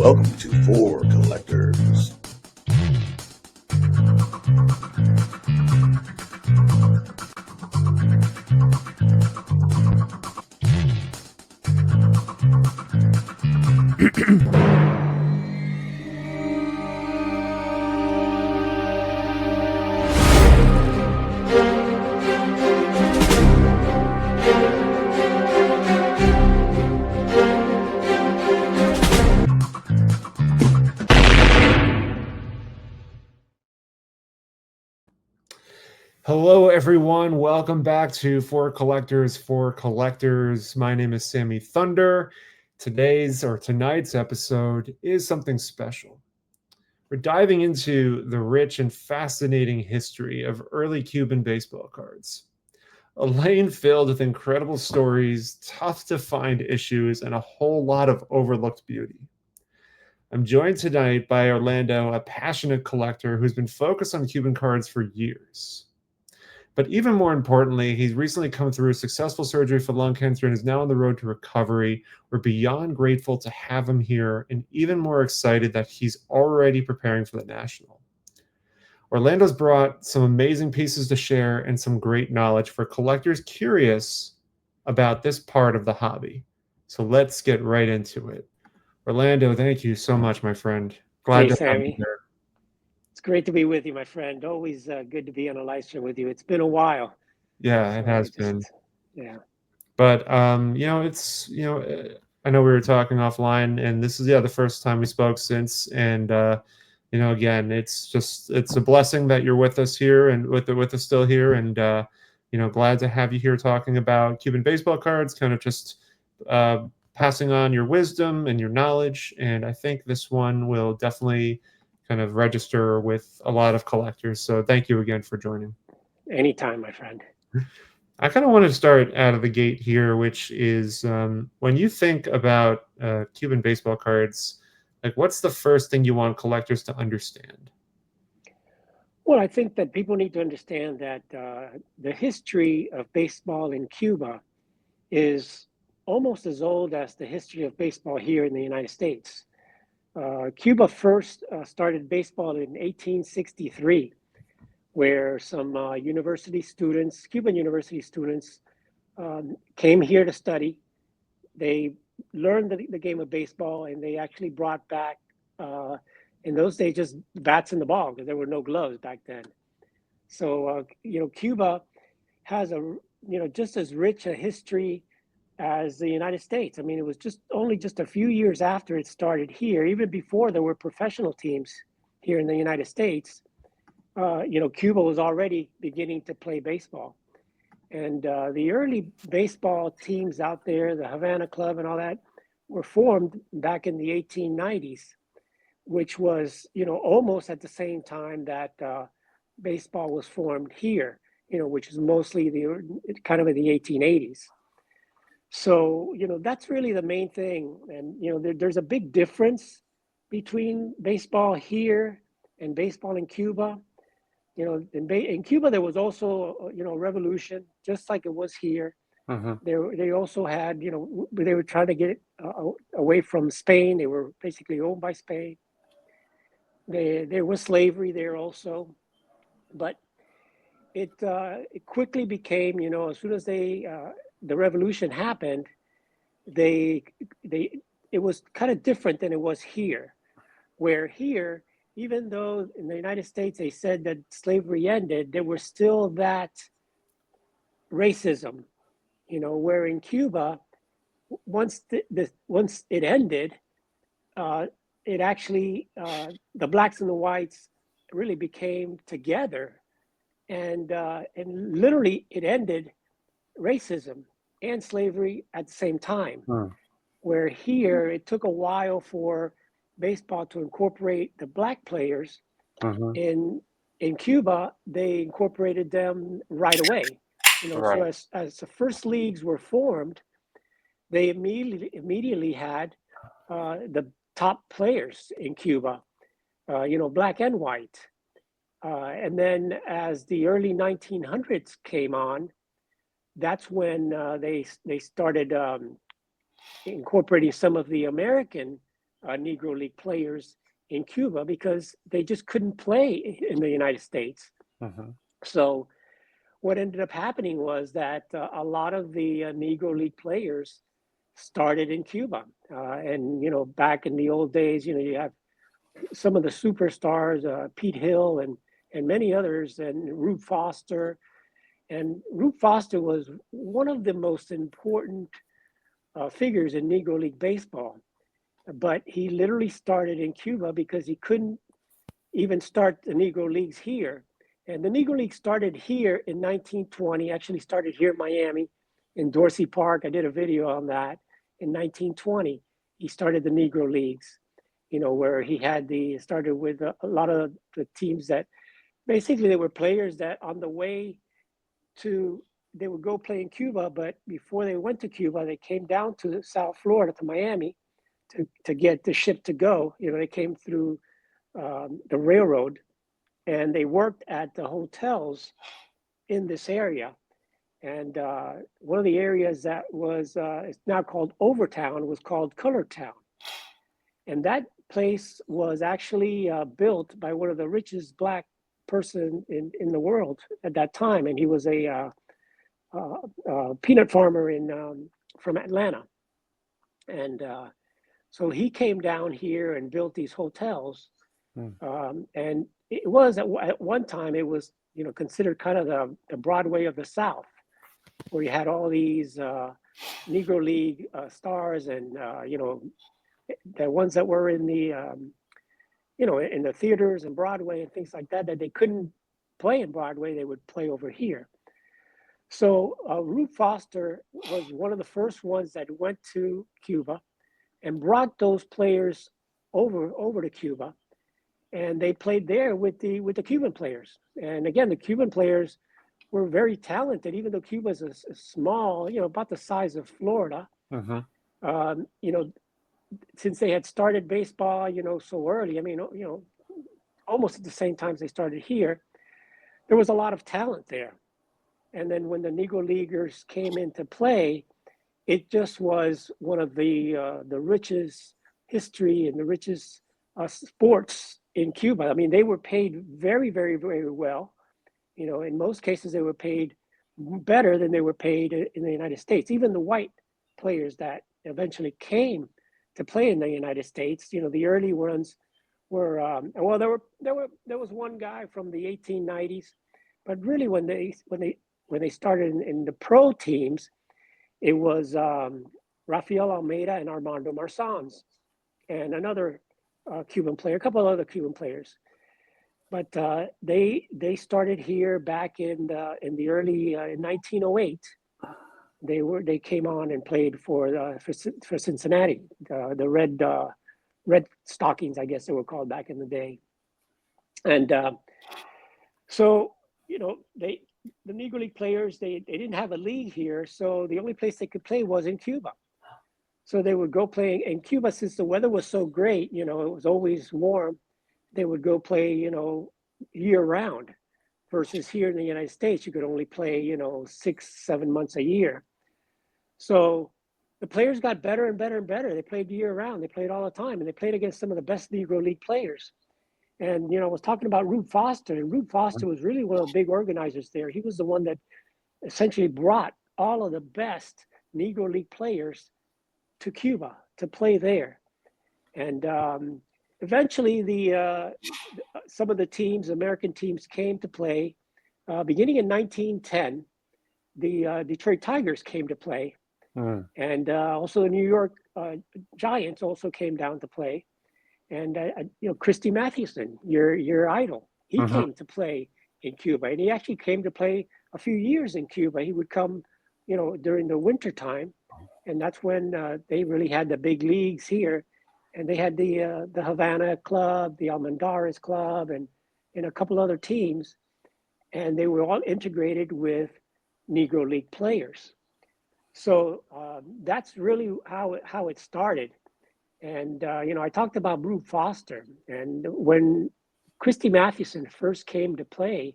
Welcome to For Collectors. Hello, everyone. Welcome back to For Collectors. My name is Sammy Thunder. Tonight's episode is something special. We're diving into the rich and fascinating history of early Cuban baseball cards. A lane filled with incredible stories, tough to find issues, and a whole lot of overlooked beauty. I'm joined tonight by Orlando, a passionate collector who's been focused on Cuban cards for years. But even more importantly, he's recently come through a successful surgery for lung cancer and is now on the road to recovery. We're beyond grateful to have him here and even more excited that he's already preparing for the National. Orlando's brought some amazing pieces to share and some great knowledge for collectors curious about this part of the hobby. So let's get right into it. Orlando, thank you so much, my friend. Glad Hey, to have you Sammy. here. It's great to be with you, my friend. Always good to be on a live stream with you. It's been a while. Yeah, it So I has just, been. yeah. But I know we were talking offline, and this is the first time we spoke since. And again, it's a blessing that you're with us here and with us still here, and glad to have you here talking about Cuban baseball cards, kind of just uh, passing on your wisdom and your knowledge. And I think this one will definitely kind of register with a lot of collectors. So thank you again for joining. Anytime, my friend. I kind of want to start out of the gate here, which is when you think about Cuban baseball cards, like what's the first thing you want collectors to understand? Well, I think that people need to understand that the history of baseball in Cuba is almost as old as the history of baseball here in the United States. Cuba first started baseball in 1863, where some Cuban university students, came here to study. They learned the game of baseball, and they actually brought back, uh, in those days, just bats and the ball because there were no gloves back then. So, Cuba has just as rich a history as the United States. I mean, it was just a few years after it started here, even before there were professional teams here in the United States. Cuba was already beginning to play baseball. And the early baseball teams out there, the Havana Club and all that, were formed back in the 1890s, which was, almost at the same time that baseball was formed here, which is mostly kind of in the 1880s. So, that's really the main thing. And, there's a big difference between baseball here and baseball in Cuba. In Cuba, there was also, a revolution, just like it was here. Uh-huh. They also had, they were trying to get it away from Spain. They were basically owned by Spain. There was slavery there also, but it quickly became, as soon as the revolution happened, they they it was kind of different than it was here, where here, even though in the United States they said that slavery ended, there was still that racism, where in Cuba, once it ended, uh, it actually the blacks and the whites really became together, and literally it ended racism and slavery at the same time. Huh. Where here it took a while for baseball to incorporate the black players. Uh-huh. In Cuba, they incorporated them right away. So Right. as the first leagues were formed, they immediately had the top players in Cuba, black and white. And then as the early 1900s came on, that's when they started incorporating some of the American Negro League players in Cuba because they just couldn't play in the United States. Mm-hmm. So what ended up happening was that a lot of the Negro League players started in Cuba. And, back in the old days, you have some of the superstars, Pete Hill and many others, and Rube Foster. And Rube Foster was one of the most important figures in Negro League baseball. But he literally started in Cuba because he couldn't even start the Negro Leagues here. And the Negro League started here in 1920, actually started here in Miami, in Dorsey Park. I did a video on that in 1920. He started the Negro Leagues, where he started with a lot of the teams that basically they were players that on the way they would go play in Cuba, but before they went to Cuba, they came down to South Florida, to Miami, to get the ship to go. They came through the railroad, and they worked at the hotels in this area. And one of the areas that was it's now called Overtown was called Color Town. And that place was actually built by one of the richest Black person in the world at that time. And he was a peanut farmer from Atlanta. And so he came down here and built these hotels. And it was at one time, it was considered kind of the Broadway of the South, where you had all these Negro League stars and the ones that were in the in the theaters and Broadway and things like that they couldn't play in Broadway, they would play over here. So Rube Foster was one of the first ones that went to Cuba and brought those players over to Cuba. And they played there with the Cuban players. And again, the Cuban players were very talented, even though Cuba is a small, about the size of Florida. Mm-hmm. Since they had started baseball, so early, almost at the same time as they started here, there was a lot of talent there. And then when the Negro Leaguers came into play, it just was one of the richest history and the richest sports in Cuba. I mean, they were paid very, very, very well. In most cases, they were paid better than they were paid in the United States. Even the white players that eventually came to play in the United States, the early ones were there was one guy from the 1890s, but really when they started in the pro teams, it was Rafael Almeida and Armando Marsans, and another Cuban player, a couple of other Cuban players. But they started here back in the early in 1908. They came on and played for Cincinnati, the Red Stockings, I guess they were called back in the day. And so the Negro League players, they didn't have a league here, so the only place they could play was in Cuba. So they would go play in Cuba. Since the weather was so great, it was always warm, they would go play, year round, versus here in the United States, you could only play, 6-7 months a year. So the players got better and better and better. They played year round. They played all the time, and they played against some of the best Negro League players. And, I was talking about Rube Foster, and Rube Foster was really one of the big organizers there. He was the one that essentially brought all of the best Negro League players to Cuba to play there. And eventually some of the teams, American teams, came to play. Beginning in 1910, the Detroit Tigers came to play. And also the New York Giants also came down to play. And Christy Mathewson, your idol, he came to play in Cuba, and he actually came to play a few years in Cuba. He would come, during the winter time, and that's when they really had the big leagues here, and they had the Havana Club, the Almendares Club, and a couple other teams, and they were all integrated with Negro League players. So that's really how it started. And, I talked about Rube Foster, and when Christy Mathewson first came to play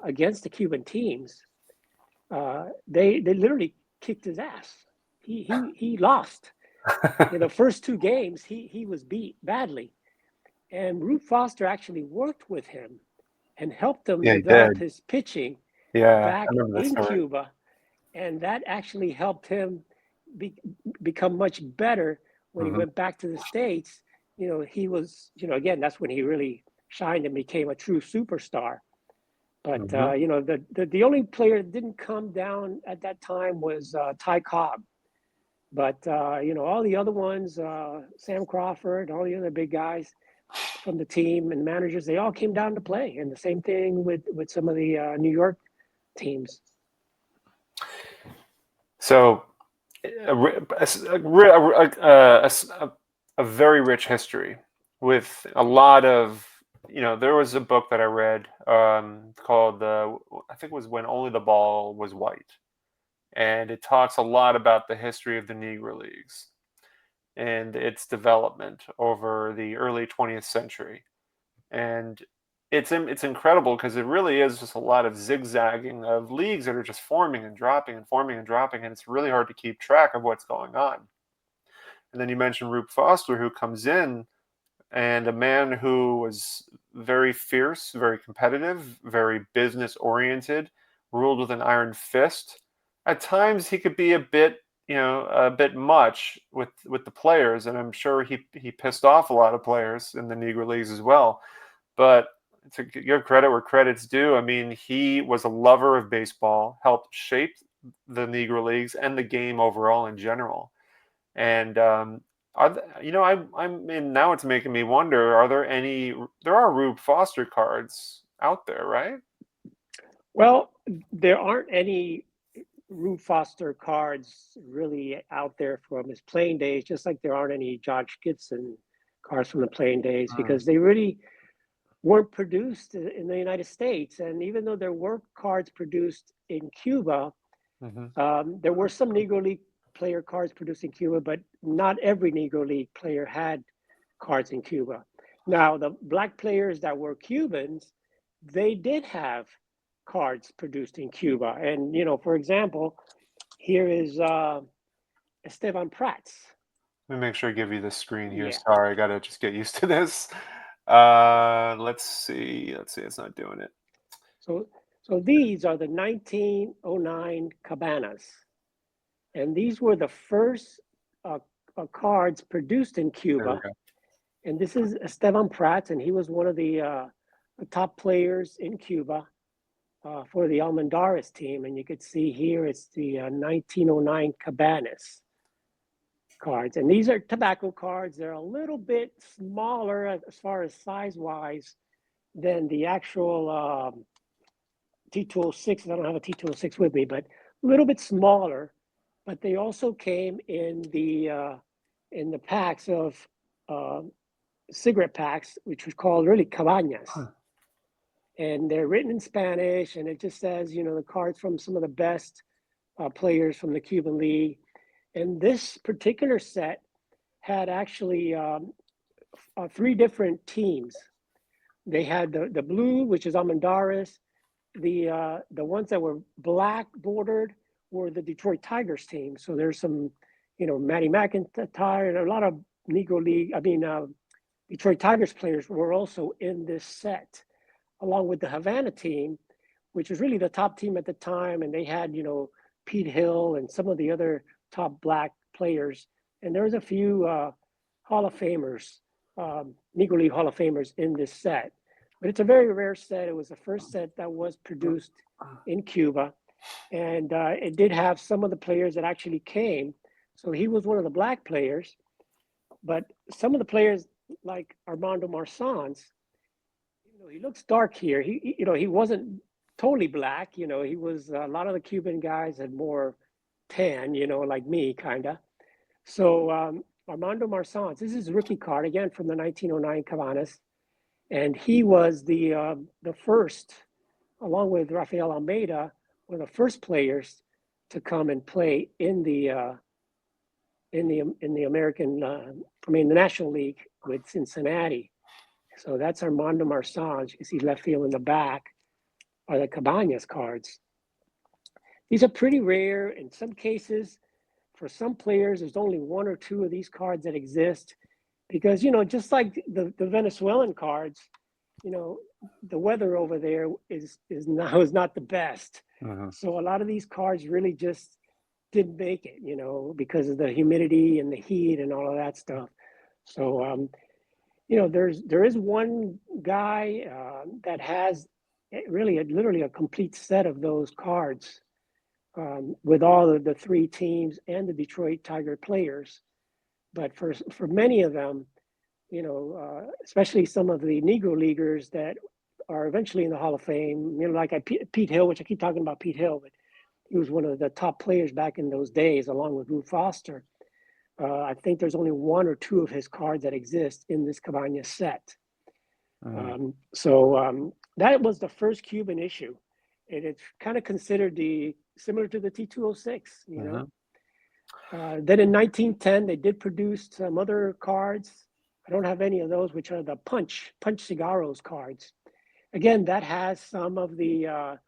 against the Cuban teams, they literally kicked his ass. He lost. In the first two games, he was beat badly. And Rube Foster actually worked with him and helped him Yeah, he develop did. his pitching Yeah, back I remember that in story. Cuba. And that actually helped him become much better when he went back to the States. He was, again, that's when he really shined and became a true superstar. But, the only player that didn't come down at that time was Ty Cobb. But, all the other ones, Sam Crawford, all the other big guys from the team and managers, they all came down to play. And the same thing with some of the New York teams. So, a very rich history with a lot of, there was a book that I read called, I think it was When Only the Ball Was White. And it talks a lot about the history of the Negro Leagues and its development over the early 20th century. And it's incredible because it really is just a lot of zigzagging of leagues that are just forming and dropping and forming and dropping, and it's really hard to keep track of what's going on. And then you mentioned Rube Foster, who comes in, and a man who was very fierce, very competitive, very business oriented, ruled with an iron fist. At times, he could be a bit much with the players, and I'm sure he pissed off a lot of players in the Negro Leagues as well. But to give credit where credit's due, I mean, he was a lover of baseball, helped shape the Negro Leagues and the game overall in general. And now it's making me wonder: are there any? There are Rube Foster cards out there, right? Well, there aren't any Rube Foster cards really out there from his playing days, just like there aren't any Josh Gibson cards from the playing days, because they really weren't produced in the United States. And even though there were cards produced in Cuba, there were some Negro League player cards produced in Cuba, but not every Negro League player had cards in Cuba. Now, the black players that were Cubans, they did have cards produced in Cuba. And, for example, here is Esteban Prats. Let me make sure I give you the screen here. Yeah. Sorry, I gotta just get used to this. Let's see. It's not doing it. So these are the 1909 Cabanas. And these were the first cards produced in Cuba. And this is Esteban Prats, and he was one of the top players in Cuba for the Almendares team. And you could see here it's the 1909 Cabanas cards. And these are tobacco cards. They're a little bit smaller as far as size-wise than the actual T206. I don't have a T206 with me, but a little bit smaller. But they also came in the packs of cigarette packs, which was called really cabañas. And they're written in Spanish, and it just says, the cards from some of the best players from the Cuban League. And this particular set had actually 3 different teams. They had the blue, which is Almendares. The ones that were black bordered were the Detroit Tigers team. So there's some, Matty McIntyre and a lot of Negro League, Detroit Tigers players were also in this set, along with the Havana team, which was really the top team at the time. And they had, Pete Hill and some of the other top black players. And there was a few Hall of Famers, Negro League Hall of Famers in this set. But it's a very rare set. It was the first set that was produced in Cuba. And it did have some of the players that actually came. So he was one of the black players. But some of the players, like Armando Marsans, he looks dark here. He wasn't totally black. He was, a lot of the Cuban guys had more tan, like me, kind of. So Armando Marsans, this is a rookie card, again, from the 1909 Cabanas. And he was the first, along with Rafael Almeida, were the first players to come and play in the American, the National League with Cincinnati. So that's Armando Marsans. You can see left field in the back are the Cabañas cards. These are pretty rare in some cases. for some players, there's only one or two of these cards that exist because, just like the Venezuelan cards, the weather over there is not the best. So a lot of these cards really just didn't make it, because of the humidity and the heat and all of that stuff. So, there is one guy that has literally a complete set of those cards with all of the three teams and the Detroit Tiger players. But for many of them, especially some of the Negro leaguers that are eventually in the Hall of Fame, like Pete Hill, which I keep talking about Pete Hill, but he was one of the top players back in those days, along with Ruth Foster. I think there's only one or two of his cards that exist in this Cabañas set. So that was the first Cuban issue. And it's kind of considered similar to the T206, Then in 1910, they did produce some other cards. I don't have any of those, which are the Punch Cigarros cards. Again, that has some of the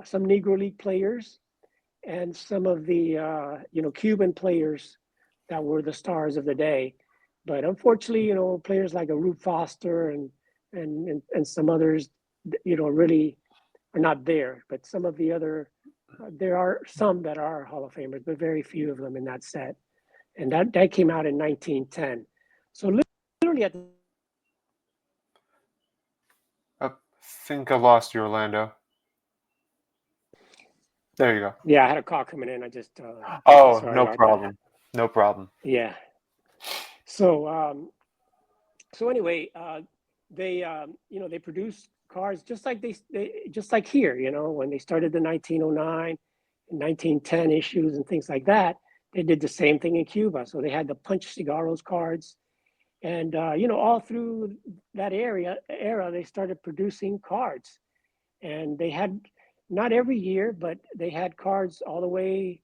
some Negro League players and some of the Cuban players that were the stars of the day. But unfortunately, players like a Rube Foster and some others, really are not there. But some of the other, there are some that are Hall of Famers, but very few of them in that set. And that came out in 1910. So literally at the... I think I lost you, Orlando. There you go. Yeah, I had a call coming in. I just... no problem. No problem. Yeah. So anyway, they they produced cards just like just like here, when they started the 1909 and 1910 issues and things like that. They did the same thing in Cuba. So they had the Punch Cigarros cards, and all through that era, they started producing cards, and they had not every year, but they had cards all the way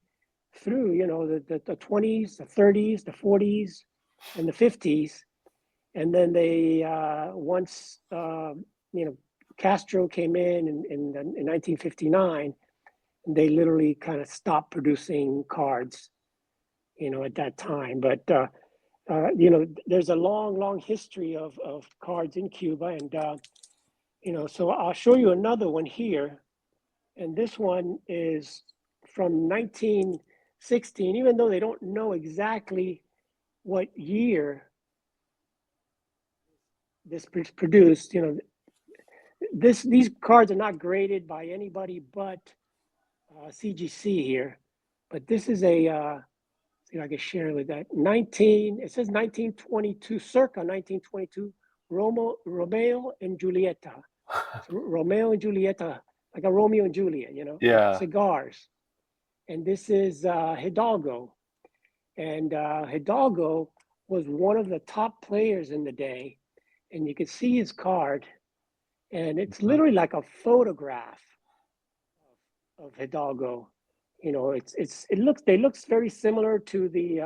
through, the 20s, the 30s, the 40s, and the 50s. And then they, once, Castro came in 1959, they literally kind of stopped producing cards, at that time. But, there's a long history of cards in Cuba. And, so I'll show you another one here. And this one is from 1916, even though they don't know exactly what year this produced. These cards are not graded by anybody but CGC here. But this is see if I can share with that. It says 1922, circa 1922, Romeo and Julieta. So Romeo and Julieta, like a Romeo and Juliet, Yeah. Cigars. And this is Hidalgo. And Hidalgo was one of the top players in the day. And you can see his card. And it's literally like a photograph of Hidalgo. It looks very similar to the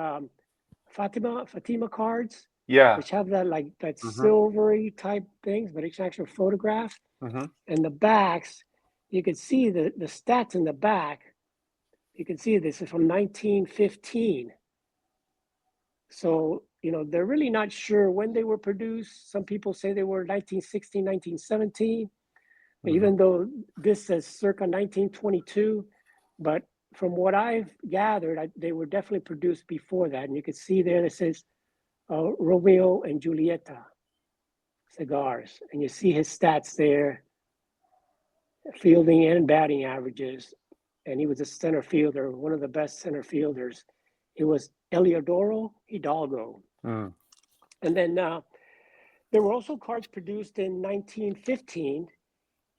Fatima cards. Yeah. Which have that silvery type things, but it's an actual photograph. And the backs, you can see the stats in the back. You can see this is from 1915. So, they're really not sure when they were produced. Some people say they were 1916, 1917, even though this says circa 1922. But from what I've gathered, they were definitely produced before that. And you can see there it says Romeo and Julieta Cigars. And you see his stats there, fielding and batting averages. And he was a center fielder, one of the best center fielders. It was Eliodoro Hidalgo. And then there were also cards produced in 1915,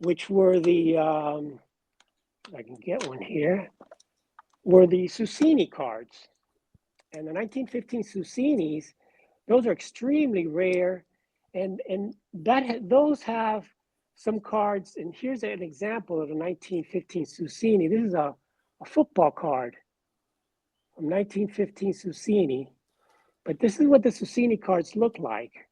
which were the, I can get one here, were the Susini cards. And the 1915 Susinis, those are extremely rare. And those have some cards. And here's an example of a 1915 Susini. This is a football card from 1915 Susini. But this is what the Susini cards look like.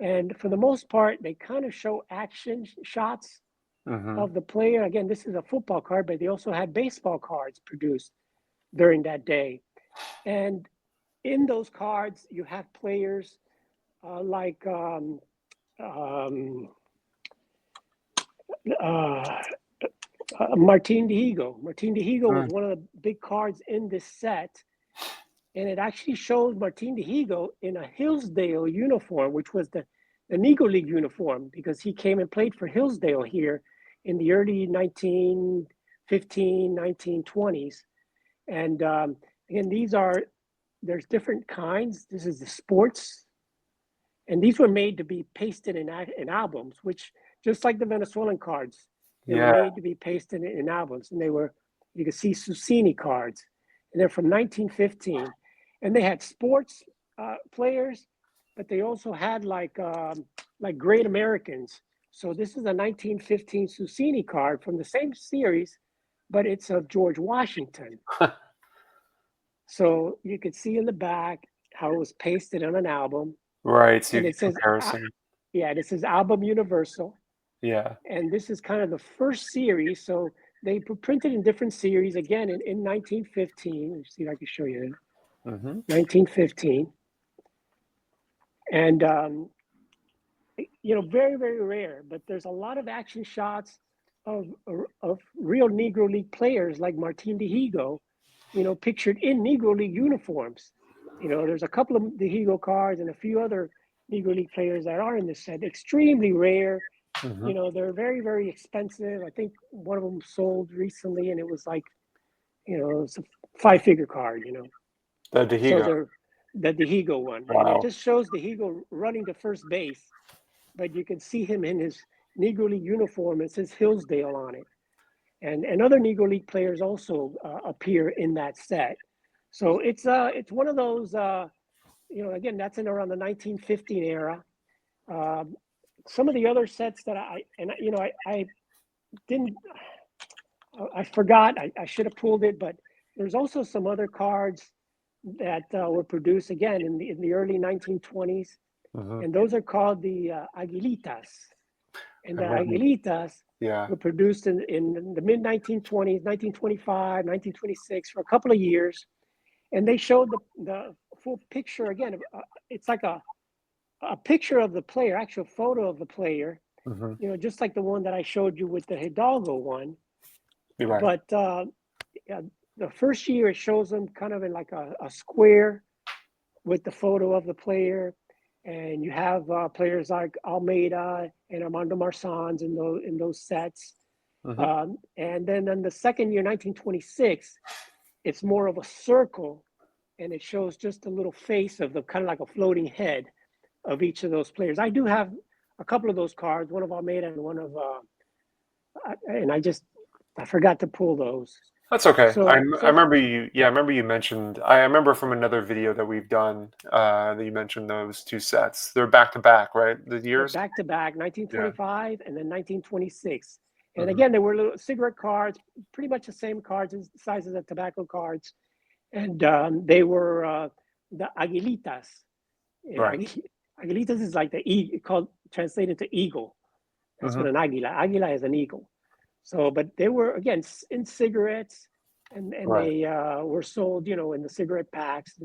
And for the most part, they kind of show action shots of the player. Again, this is a football card, but they also had baseball cards produced during that day. And in those cards, you have players like Martin Dihigo. Martin Dihigo was one of the big cards in this set. And it actually shows Martin Dihigo in a Hillsdale uniform, which was the Negro League uniform, because he came and played for Hillsdale here in the early 1915, 1920s. And again, there's different kinds. This is the sports. And these were made to be pasted in albums, which just like the Venezuelan cards, they were made to be pasted in albums. And you can see Susini cards. And they're from 1915. And they had sports players, but they also had like Great Americans. So this is a 1915 Susini card from the same series, but it's of George Washington. So you could see in the back how it was pasted on an album. Right. So and it says, this is Album Universal. Yeah. And this is kind of the first series. So they were printed in different series again in 1915. Let's see if I can show you. 1915. And, very, very rare, but there's a lot of action shots of real Negro League players like Martin Dihigo, pictured in Negro League uniforms. There's a couple of Dihigo cards and a few other Negro League players that are in this set. Extremely rare. They're very, very expensive. I think one of them sold recently, and it was like, it's a 5-figure card, The Dihigo. So the Dihigo one. Wow. And it just shows Dihigo running to first base, but you can see him in his Negro League uniform. It says Hillsdale on it. And other Negro League players also appear in that set. So it's one of those, again, that's in around the 1915 era. Some of the other sets that I forgot, I should have pulled it, but there's also some other cards that were produced again in the early 1920s. And those are called the Aguilitas. And the Aguilitas were produced in the mid 1920s, 1925, 1926, for a couple of years. And they showed the full picture again. It's like a picture of the player, actual photo of the player, just like the one that I showed you with the Hidalgo one. Right. But the first year it shows them kind of in like a square with the photo of the player. And you have players like Almeida and Armando Marsans in those sets. And then in the second year, 1926, it's more of a circle, and it shows just a little face of the kind of like a floating head of each of those players. I do have a couple of those cards, one of Almeida and one of, and I forgot to pull those. That's okay. I remember you. Yeah, I remember you mentioned. I remember from another video that we've done that you mentioned those two sets. They're back to back, right? The years back to back, 1925 and then 1926. And again, they were little cigarette cards, pretty much the same cards and sizes of tobacco cards. And they were the Aguilitas. Right. Aguilitas is like the eagle, translated to eagle. That's what an aguila. Aguila is an eagle. So, but they were, again, in cigarettes, and they were sold, in the cigarette packs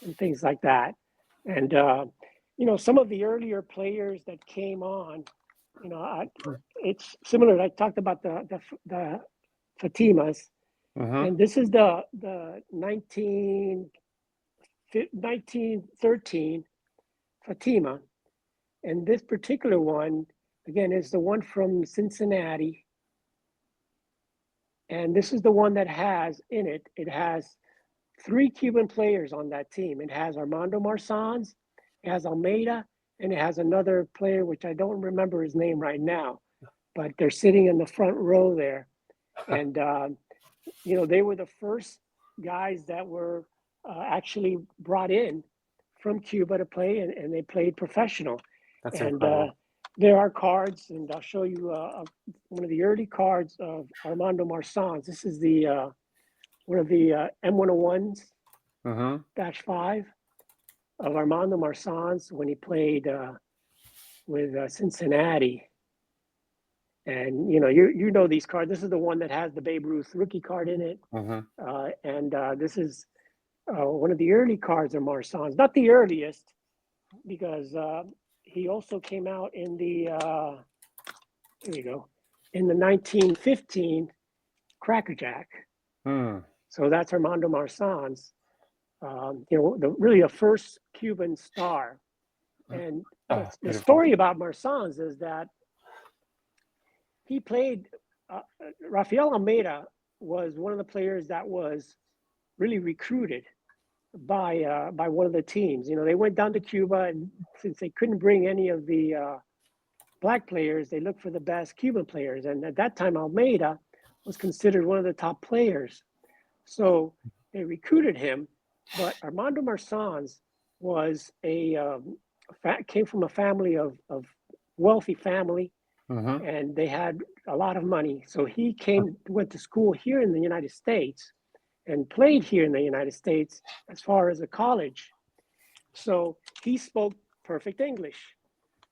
and things like that. And, some of the earlier players that came on, it's similar. I talked about the Fatimas. And this is the 1913 Fatima. And this particular one, again, is the one from Cincinnati. And this is the one that has in it, it has 3 Cuban players on that team. It has Armando Marsans, it has Almeida, and it has another player, which I don't remember his name right now, but they're sitting in the front row there. And, they were the first guys that were actually brought in from Cuba to play, and they played professional. That's and incredible. There are cards, and I'll show you one of the early cards of Armando Marsans. This is the one of the M101s, -5 of Armando Marsans when he played with Cincinnati. And you know these cards. This is the one that has the Babe Ruth rookie card in it, and this is one of the early cards of Marsans, not the earliest, because he also came out in the here we go, in the 1915 Crackerjack. So that's Armando Marsans, really the first Cuban star. And the story about Marsans is that he played, Rafael Almeida was one of the players that was really recruited by one of the teams. They went down to Cuba, and since they couldn't bring any of the black players, they looked for the best Cuban players. And at that time, Almeida was considered one of the top players. So they recruited him, but Armando Marsans was came from a family of wealthy family, and they had a lot of money. So he went to school here in the United States and played here in the United States as far as a college. So he spoke perfect English.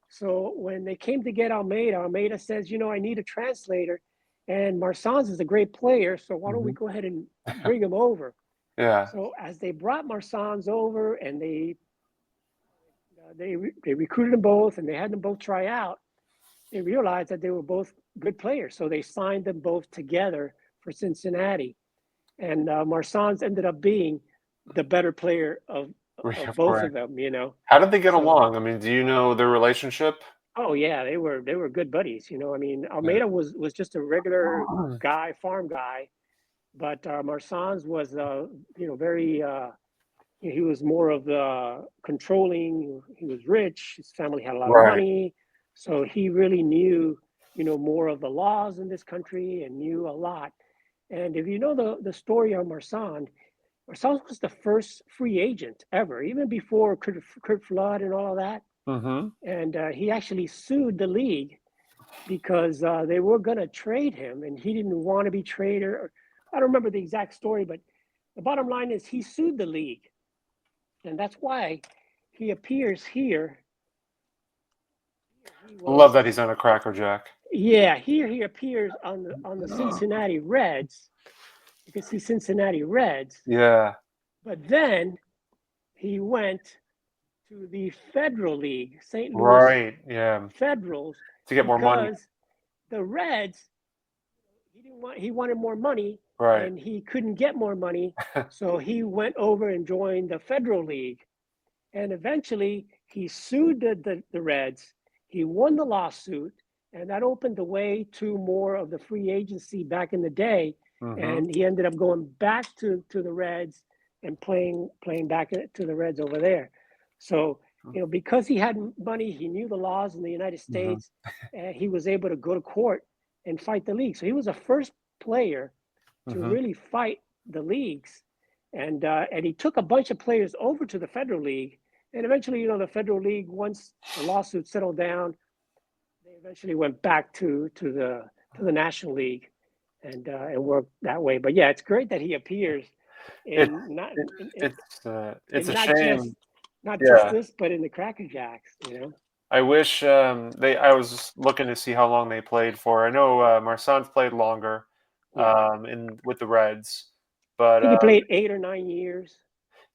So when they came to get Almeida, Almeida says, I need a translator, and Marsans is a great player, so why don't we go ahead and bring him over? Yeah. So as they brought Marsans over, and they recruited them both, and they had them both try out, they realized that they were both good players. So they signed them both together for Cincinnati. And Marsans ended up being the better player of both of them, How did they get along? I mean, do you know their relationship? Oh yeah, they were good buddies. Almeida was just a regular guy, farm guy, but Marsans was very he was more of the controlling. He was rich. His family had a lot of money, so he really knew more of the laws in this country and knew a lot. And if you know the story of Marsans was the first free agent ever, even before Kurt Flood and all of that. And he actually sued the league because they were going to trade him, and he didn't want to be traded. I don't remember the exact story, but the bottom line is he sued the league, and that's why he appears here. I love that he's on a crackerjack. Yeah, here he appears on the Cincinnati Reds. You can see Cincinnati Reds. Yeah. But then he went to the Federal League, St. Louis. Right. Yeah. Federals, to get more money. Because the Reds, he wanted more money, Right. and he couldn't get more money, so he went over and joined the Federal League, and eventually he sued the Reds. He won the lawsuit, and that opened the way to more of the free agency back in the day. And he ended up going back to the Reds and playing back to the Reds over there. So, because he had money, he knew the laws in the United States, and he was able to go to court and fight the league. So he was the first player to really fight the leagues. And he took a bunch of players over to the Federal League. And eventually, the Federal League, once the lawsuit settled down, they eventually went back to the National League and worked that way. But yeah, it's great that he appears It's a shame. Not just this, but in the Crackerjacks, I wish I was just looking to see how long they played for. I know Marsans played longer with the Reds, but I think he played 8 or 9 years.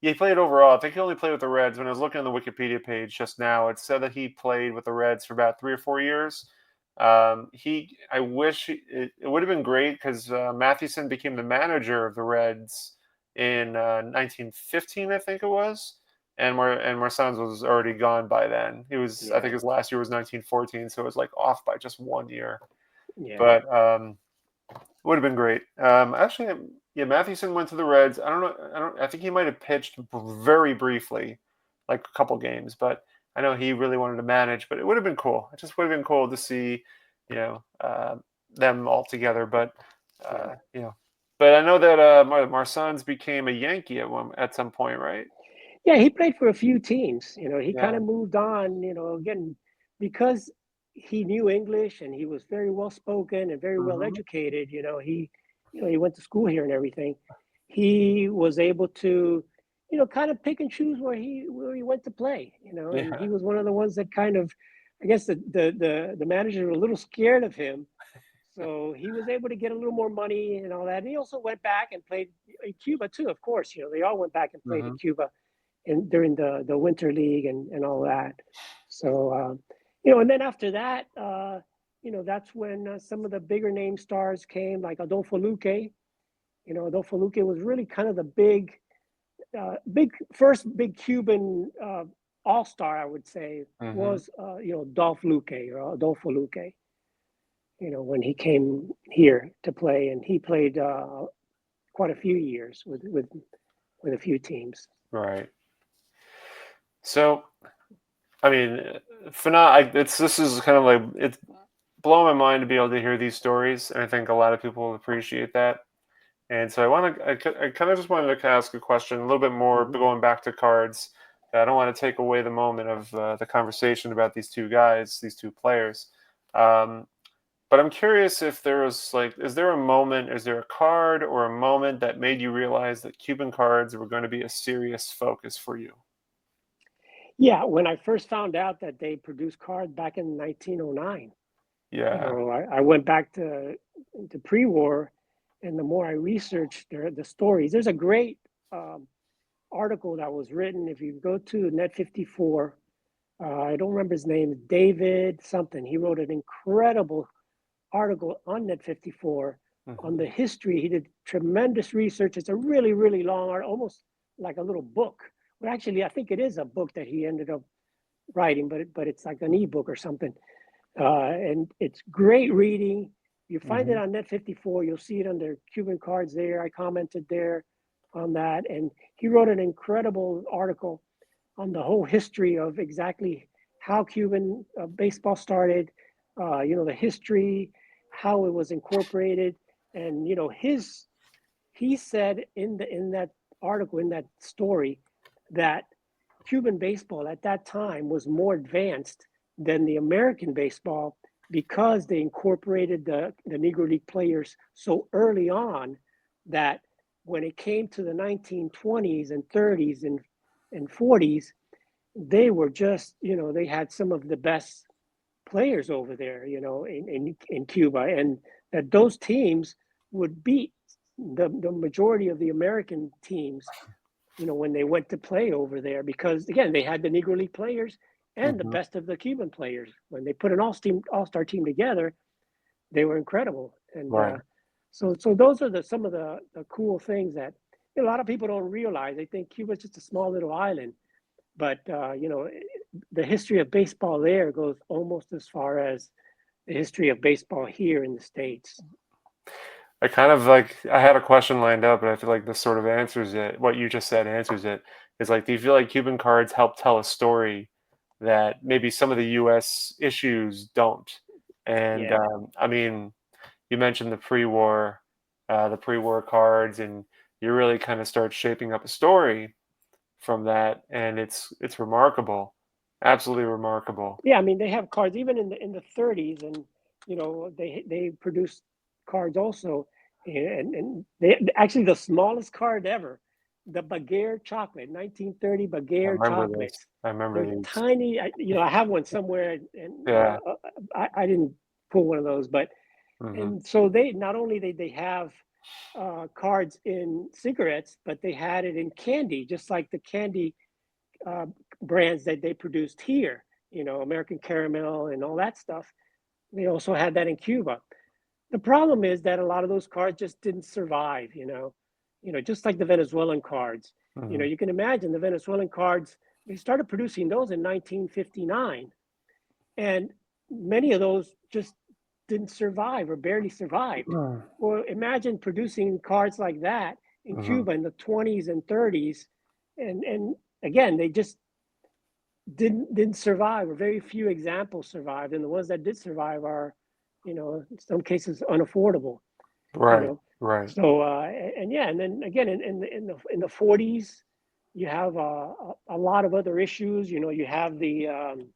Yeah, he played overall. I think he only played with the Reds. When I was looking on the Wikipedia page just now, it said that he played with the Reds for about 3 or 4 years. I wish it would have been great because Mathewson became the manager of the Reds in 1915, I think it was, and Marsans was already gone by then. He was, I think his last year was 1914, so it was like off by just 1 year. Yeah. But it would have been great. Actually, yeah, Mathewson went to the Reds. I don't know. I think he might have pitched very briefly, like a couple games, but I know he really wanted to manage. But it would have been cool. It just would have been cool to see, them all together. But but I know that Marsans became a Yankee at some point, right? Yeah, he played for a few teams. He kind of moved on. Again, because he knew English and he was very well spoken and very well educated. He went to school here and everything. He was able to, kind of pick and choose where he went to play. And he was one of the ones that kind of, I guess the manager was a little scared of him, So he was able to get a little more money and all that. And he also went back and played in Cuba too, of course. They all went back and played in Cuba and during the Winter League and all that. So, and then after that, that's when some of the bigger name stars came, like Adolfo Luque. Adolfo Luque was really kind of the first big Cuban all-star, I would say, was Adolfo Luque. When he came here to play, and he played quite a few years with a few teams. Right. So, I mean, this is kind of like, it's blowing my mind to be able to hear these stories, and I think a lot of people will appreciate that. And so I kind of just wanted to ask a question a little bit more, going back to cards. I don't want to take away the moment of the conversation about these two guys, these two players. But I'm curious if there was is there a card or a moment that made you realize that Cuban cards were going to be a serious focus for you? Yeah, when I first found out that they produced cards back in 1909, Yeah. I went back to pre-war, and the more I researched the stories, there's a great article that was written. If you go to Net 54, I don't remember his name, David something. He wrote an incredible article on Net 54 on the history. He did tremendous research. It's a really, really long art, almost like a little book. Well, actually, I think it is a book that he ended up writing, but it's like an ebook or something. And it's great reading. You find it on Net 54. You'll see it under Cuban cards there. I commented there on that. And he wrote an incredible article on the whole history of exactly how Cuban baseball started, the history, how it was incorporated. And, he said in that article, in that story, that Cuban baseball at that time was more advanced than the American baseball because they incorporated the Negro League players so early on that when it came to the 1920s and 30s and 40s, they were just, they had some of the best players over there, in Cuba, and that those teams would beat the majority of the American teams, when they went to play over there, because again, they had the Negro League players and the best of the Cuban players. When they put an all-star team together, they were incredible. And so those are some of the cool things that a lot of people don't realize. They think Cuba's just a small little island, but the history of baseball there goes almost as far as the history of baseball here in the States. I had a question lined up, but I feel like this sort of answers it. What you just said answers it. Is do you feel like Cuban cards help tell a story that maybe some of the U.S. issues don't? And Yeah. I mean, you mentioned the pre-war cards, and you really kind of start shaping up a story from that, and it's remarkable, absolutely remarkable. Yeah, I mean, they have cards even in the 30s, and they produced cards also, and they actually the smallest card ever, the Baguette chocolate, 1930 Baguette chocolates. I remember They're these. tiny. I have one somewhere, and Yeah. I didn't pull one of those, but and so they not only they have cards in cigarettes, but they had it in candy, just like the candy brands that they produced here, American Caramel and all that stuff. They also had that in Cuba. The problem is that a lot of those cards just didn't survive, just like the Venezuelan cards. You can imagine the Venezuelan cards, they started producing those in 1959. And many of those just didn't survive or barely survived. Well, imagine producing cards like that in Cuba in the 20s and 30s. And again, they just didn't survive, or very few examples survived, and the ones that did survive are, in some cases unaffordable. Right. Right. So and then again in the 40s, you have a lot of other issues. You have the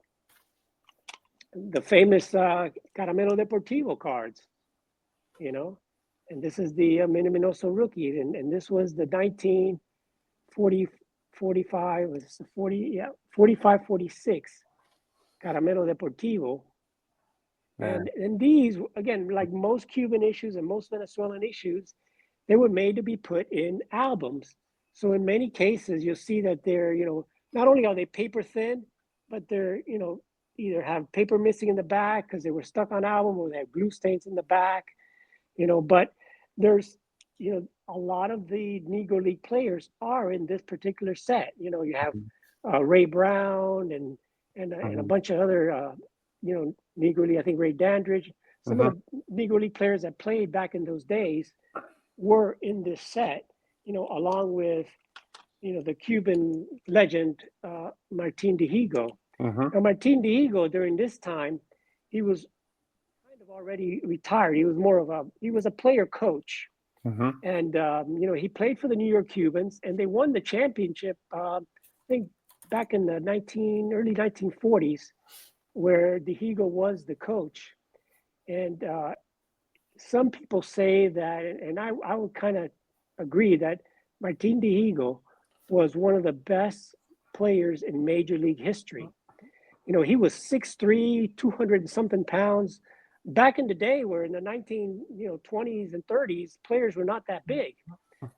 famous Caramelo Deportivo cards. And this is the Miniminoso rookie, and this was the 1940. 45 was 40, yeah, 45, 46 Caramelo Deportivo. And these, again, like most Cuban issues and most Venezuelan issues, they were made to be put in albums. So in many cases, you'll see that they're, not only are they paper thin, but they're, either have paper missing in the back because they were stuck on album, or they have glue stains in the back, but there's, a lot of the Negro League players are in this particular set. You have Ray Brown and a bunch of other, Negro League, I think Ray Dandridge, some of the Negro League players that played back in those days were in this set, along with, the Cuban legend, Martin Dihigo. Now, Martin Dihigo, during this time, he was kind of already retired. He was a player coach. And, he played for the New York Cubans, and they won the championship, I think back in the early 1940s, where Dihigo was the coach. And some people say that, and I would kind of agree, that Martin Dihigo was one of the best players in Major League history. He was 6'3", 200 and something pounds. Back in the day, where in the 20s and 30s, players were not that big.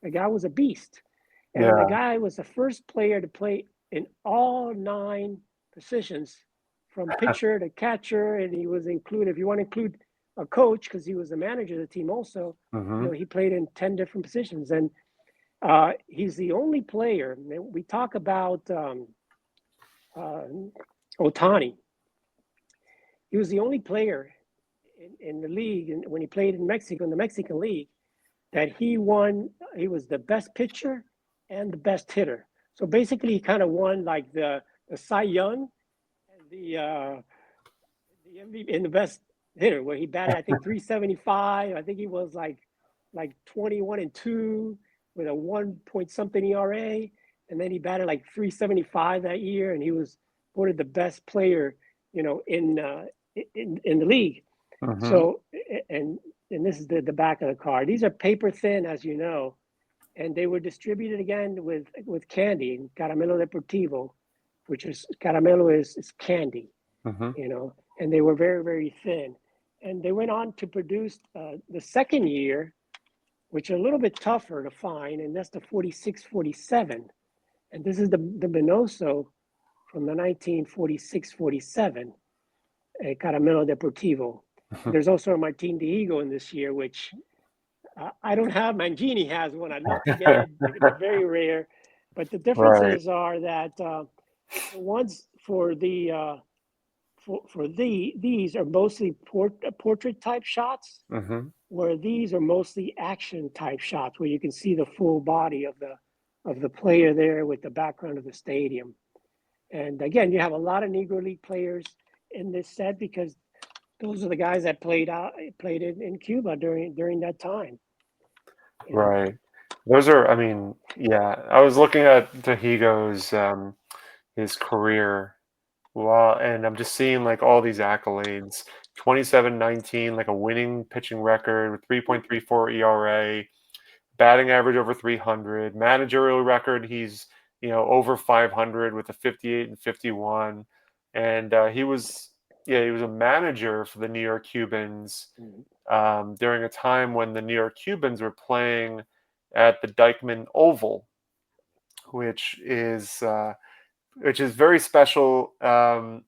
The guy was a beast. And the guy was the first player to play in all 9 positions, from pitcher to catcher. And he was included, if you want to include a coach, because he was the manager of the team also, he played in 10 different positions. And he's the only player. We talk about Otani. He was the only player in the league, and when he played in Mexico, in the Mexican League, that he was the best pitcher and the best hitter. So basically, he kind of won like the Cy Young and the MVP and the best hitter, where he batted, I think, 375. I think he was like 21-2 with a 1 point something ERA, and then he batted like 375 that year, and he was voted the best player, in the league. So, and this is the back of the card. These are paper thin, as you know, and they were distributed again with candy, Caramelo Deportivo, which is caramelo is candy, and they were very, very thin. And they went on to produce the second year, which are a little bit tougher to find, and that's the 46-47. And this is the Minoso from the 1946-47, Caramelo Deportivo. There's also a Martin Dihigo in this year, which I don't have. Mangini has one. I'd love to get it. They're very rare. But the differences are that the ones for these are mostly portrait type shots, where these are mostly action type shots, where you can see the full body of the player there with the background of the stadium. And again, you have a lot of Negro League players in this set, because those are the guys that played in Cuba during that time. Right. Those are, I was looking at Dihigo's his career, and I'm just seeing like all these accolades. 27-19, like a winning pitching record with 3.34 ERA, batting average over 300, managerial record, he's over 500 with a 58-51, and he was a manager for the New York Cubans during a time when the New York Cubans were playing at the Dyckman Oval, which is very special. I'll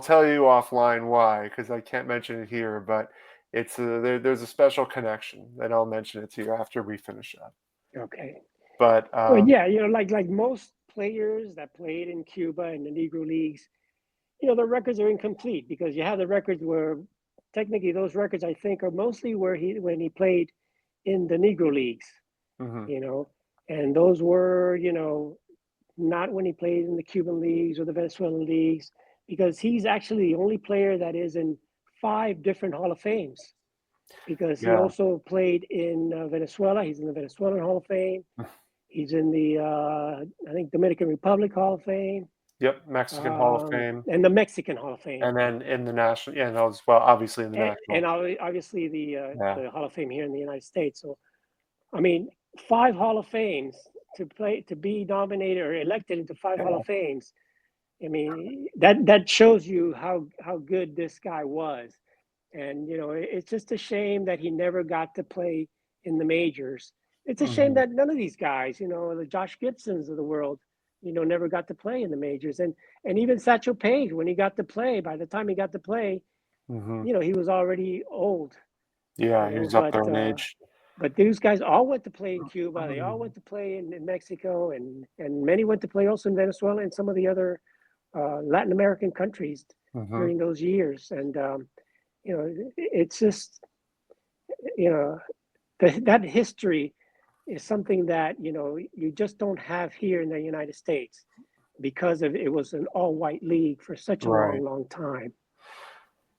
tell you offline why, because I can't mention it here, but it's there's a special connection, and I'll mention it to you after we finish up. Okay. But like most players that played in Cuba and the Negro Leagues, the records are incomplete, because you have the records where technically those records, I think, are mostly when he played in the Negro Leagues, and those were, not when he played in the Cuban leagues or the Venezuelan leagues, because he's actually the only player that is in 5 different Hall of Fames, because he also played in Venezuela. He's in the Venezuelan Hall of Fame. He's in the, I think, Dominican Republic Hall of Fame. Yep, Mexican Hall of Fame. And the Mexican Hall of Fame. And then in the national, obviously in the national. And obviously the Hall of Fame here in the United States. So, 5 Hall of Fames to be nominated or elected into 5 Hall of Fames, I mean, that shows you how good this guy was. And it's just a shame that he never got to play in the majors. It's a shame that none of these guys, the Josh Gibsons of the world, never got to play in the majors. And even Satchel Paige, when he got to play, by the time he got to play, he was already old. Yeah, he was up there in age. But these guys all went to play in Cuba. They all went to play in Mexico, and many went to play also in Venezuela and some of the other Latin American countries during those years. And it's just that history is something that you just don't have here in the United States because it was an all-white league for such a long time.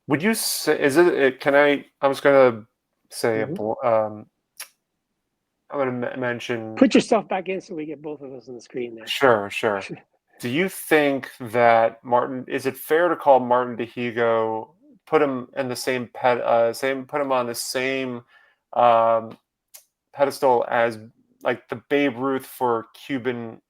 Would you say, I was going to say, I'm going to mention. Put yourself back in so we get both of us on the screen there. Sure. Do you think that is it fair to call Martin Dihigo, put him in the same put him on the same pedestal as like the Babe Ruth for Cubans?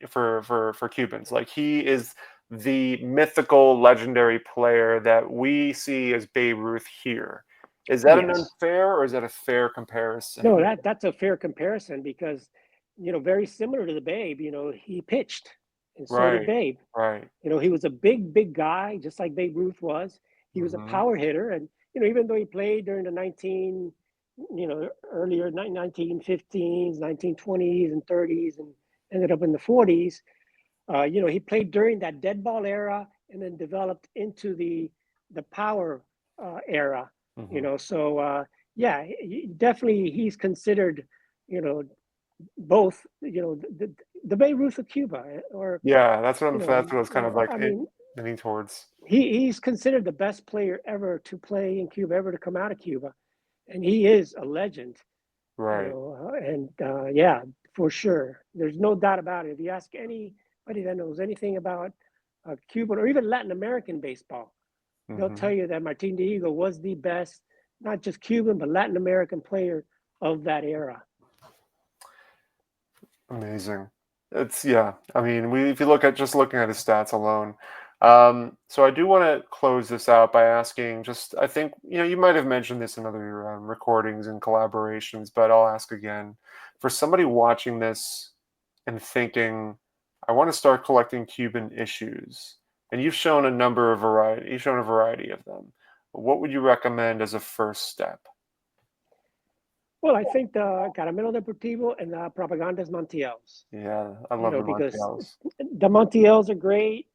Like, he is the mythical, legendary player that we see as Babe Ruth here. Is that an unfair, or is that a fair comparison? No, that's a fair comparison because, very similar to the Babe, he pitched, and so did Babe. Right. He was a big guy, just like Babe Ruth was. He was a power hitter, and even though he played during the earlier 1915s, 1920s, and 30s, and ended up in the 40s. He played during that dead ball era, and then developed into the power era. So definitely he's considered, both, the Babe Ruth of Cuba, or that's what I was kind of like leaning towards. He's considered the best player ever to play in Cuba, ever to come out of Cuba, and he is a legend. Right. For sure. There's no doubt about it. If you ask anybody that knows anything about Cuban or even Latin American baseball, they'll tell you that Martin Dihigo was the best, not just Cuban, but Latin American player of that era. Amazing. If you look at looking at his stats alone. So I do want to close this out by asking, I think, you might have mentioned this in other recordings and collaborations, but I'll ask again. For somebody watching this and thinking, I want to start collecting Cuban issues, and you've shown a variety of them, what would you recommend as a first step? Well, I think the Caramelo Deportivo and the Propagandas Montiels. Yeah, I love the Montiels. The Montiels are great.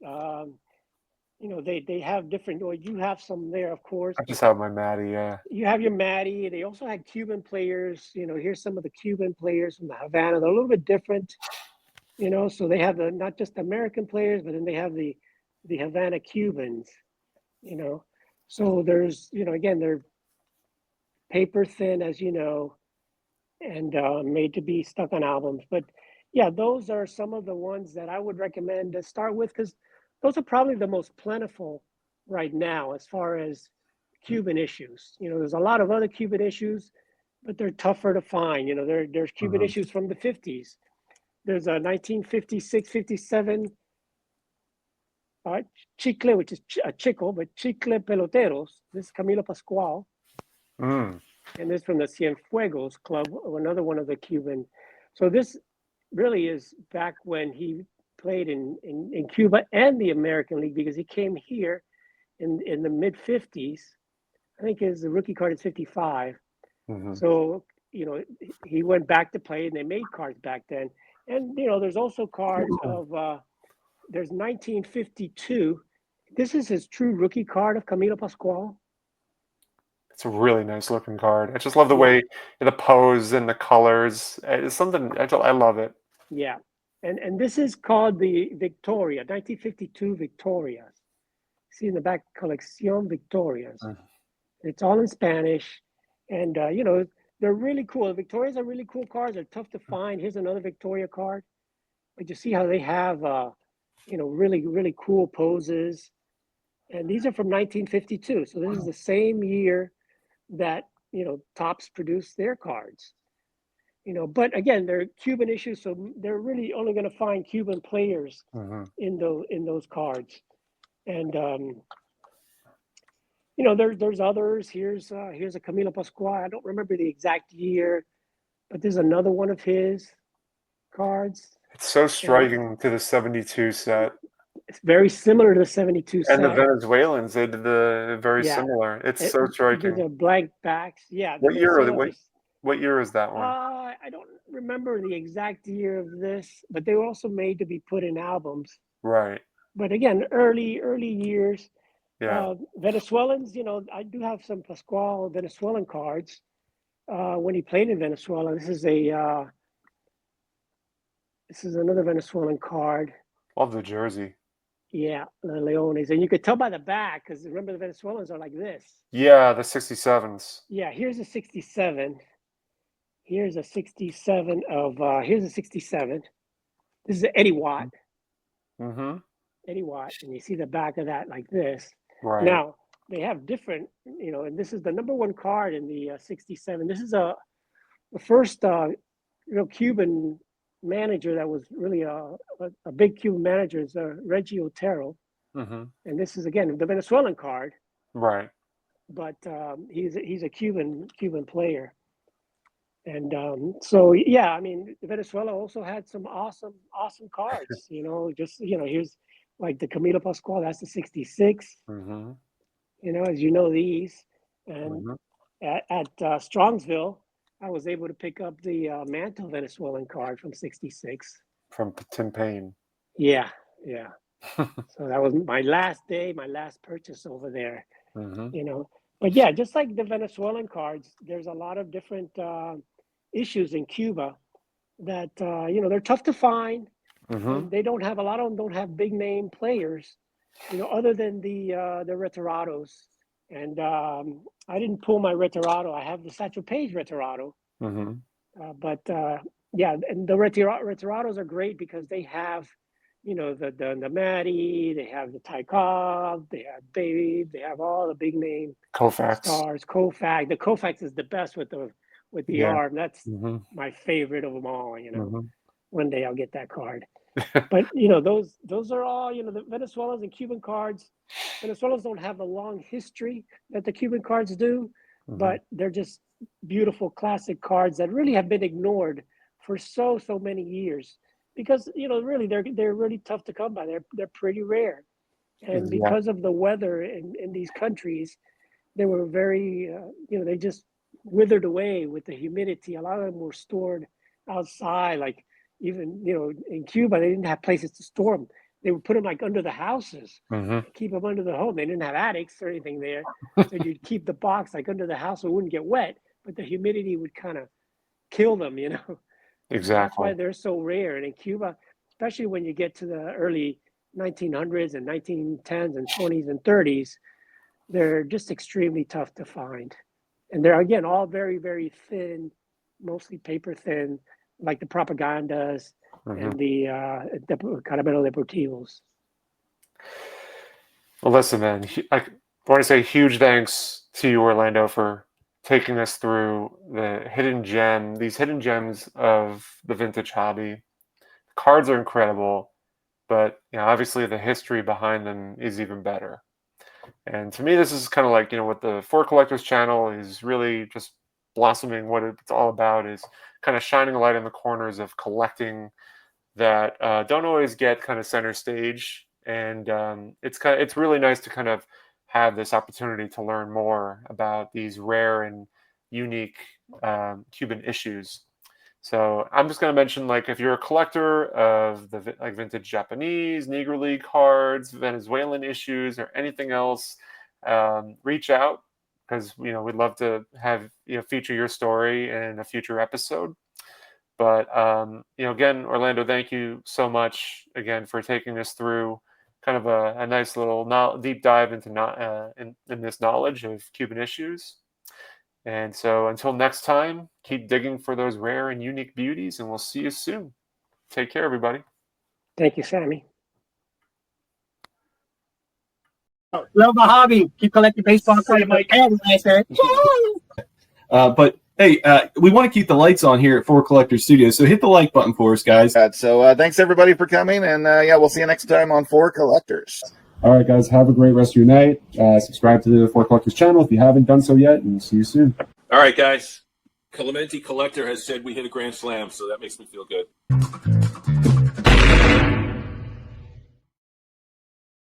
They have different. Well, you have some there, of course. I just have my Maddie. Yeah. You have your Maddie. They also had Cuban players. Here's some of the Cuban players from the Havana. They're a little bit different. So they have not just American players, but then they have the Havana Cubans. So there's again, they're paper thin, as you know, and made to be stuck on albums. But yeah, those are some of the ones that I would recommend to start with, because those are probably the most plentiful right now as far as Cuban issues. There's a lot of other Cuban issues, but they're tougher to find. There's Cuban issues from the 50s. There's a 1956, 57 Chicle, which is a Chico, but Chicle Peloteros. This is Camilo Pascual. And this is from the Cienfuegos Club, another one of the Cuban. So this really is back when he played in Cuba and the American League, because he came here in the mid 50s. I think his rookie card is 55. So, he went back to play, and they made cards back then. And, there's also cards of, there's 1952. This is his true rookie card of Camilo Pascual. It's a really nice looking card. I just love the way, the pose and the colors. It's something, I love it. Yeah. And this is called the Victoria, 1952 Victorias. See in the back, Colección Victorias. It's all in Spanish. And, they're really cool. The Victorias are really cool cards. They're tough to find. Here's another Victoria card. But you see how they have, really, really cool poses. And these are from 1952. So this is the same year that, Topps produced their cards. But again, they're Cuban issues, so they're really only going to find Cuban players in those cards. And there's others. Here's a Camilo Pascual. I don't remember the exact year, but there's another one of his cards. It's so striking to the 72 set. It's very similar to the 72 set. And the Venezuelans, they did the very similar. It's so striking. The blank backs. Yeah. What year is that one? I don't remember the exact year of this, but they were also made to be put in albums. Right. But again, early years. Yeah. Venezuelans, I do have some Pascual Venezuelan cards when he played in Venezuela. This is another Venezuelan card. Love the jersey. Yeah, the Leones. And you could tell by the back, because remember the Venezuelans are like this. Yeah, the 67s. Yeah, here's a 67. Here's a 67 of, here's a 67. This is Eddie Watt. Mm-hmm. Eddie Watt. And you see the back of that like this. Right. Now, they have different, and this is the number one card in the 67. This is the first, Cuban manager that was really a big Cuban manager is Reggie Otero. Mm-hmm. And this is, again, the Venezuelan card. Right. But he's a Cuban player. And so, yeah, I mean, Venezuela also had some awesome cards, here's like the Camilo Pascual, that's the 66. Mm-hmm. As you know, these. And at Strongsville, I was able to pick up the Mantle Venezuelan card from 66. From Tim Payne. Yeah. So that was my last purchase over there, But yeah, just like the Venezuelan cards, there's a lot of different issues in Cuba that, they're tough to find. Mm-hmm. They don't have, a lot of them don't have big name players, other than the Retirados. And I didn't pull my Retirado. I have the Satchel Paige Retirado. Mm-hmm. Yeah, and the Retirados are great because they have, the Maddie, they have the Tykov, they have Babe, they have all the big name Koufax. stars. Koufax. The Koufax is the best with the arm. That's my favorite of them all. One day I'll get that card. But those are all the Venezuelans and Cuban cards. Venezuelans don't have the long history that the Cuban cards do, but they're just beautiful classic cards that really have been ignored for so many years because really they're really tough to come by. They're pretty rare, and because of the weather in these countries, they were very they just withered away with the humidity. A lot of them were stored outside, like. Even, in Cuba, they didn't have places to store them. They would put them like under the houses, keep them under the home. They didn't have attics or anything there. So you'd keep the box like under the house so it wouldn't get wet, but the humidity would kind of kill them, Exactly. That's why they're so rare. And in Cuba, especially when you get to the early 1900s and 1910s and 20s and 30s, they're just extremely tough to find. And they're, again, all very, very thin, mostly paper thin, like the Propagandas and the Caramelo Deportivos. Well, listen, man, I want to say huge thanks to you, Orlando, for taking us through these hidden gems of the vintage hobby. The cards are incredible, but obviously the history behind them is even better. And to me, this is kind of like, what the For Collectors channel is really just blossoming. What it's all about is kind of shining a light in the corners of collecting that don't always get kind of center stage. And it's really nice to kind of have this opportunity to learn more about these rare and unique Cuban issues. So I'm just going to mention, like, if you're a collector of the vintage Japanese, Negro League cards, Venezuelan issues, or anything else, reach out. Because we'd love to have feature your story in a future episode. But again, Orlando, thank you so much again for taking us through kind of a nice little deep dive into in this knowledge of Cuban issues. And so until next time, keep digging for those rare and unique beauties, and we'll see you soon. Take care, everybody. Thank you, Sammy. Love my hobby. Keep collecting baseball cards. But hey, we want to keep the lights on here at For Collectors Studios, so hit the like button for us, guys. So thanks everybody for coming, and we'll see you next time on For Collectors. All right, guys, have a great rest of your night. Subscribe to the Four Collectors channel if you haven't done so yet, and we'll see you soon. All right, guys. Clemente Collector has said we hit a grand slam, so that makes me feel good.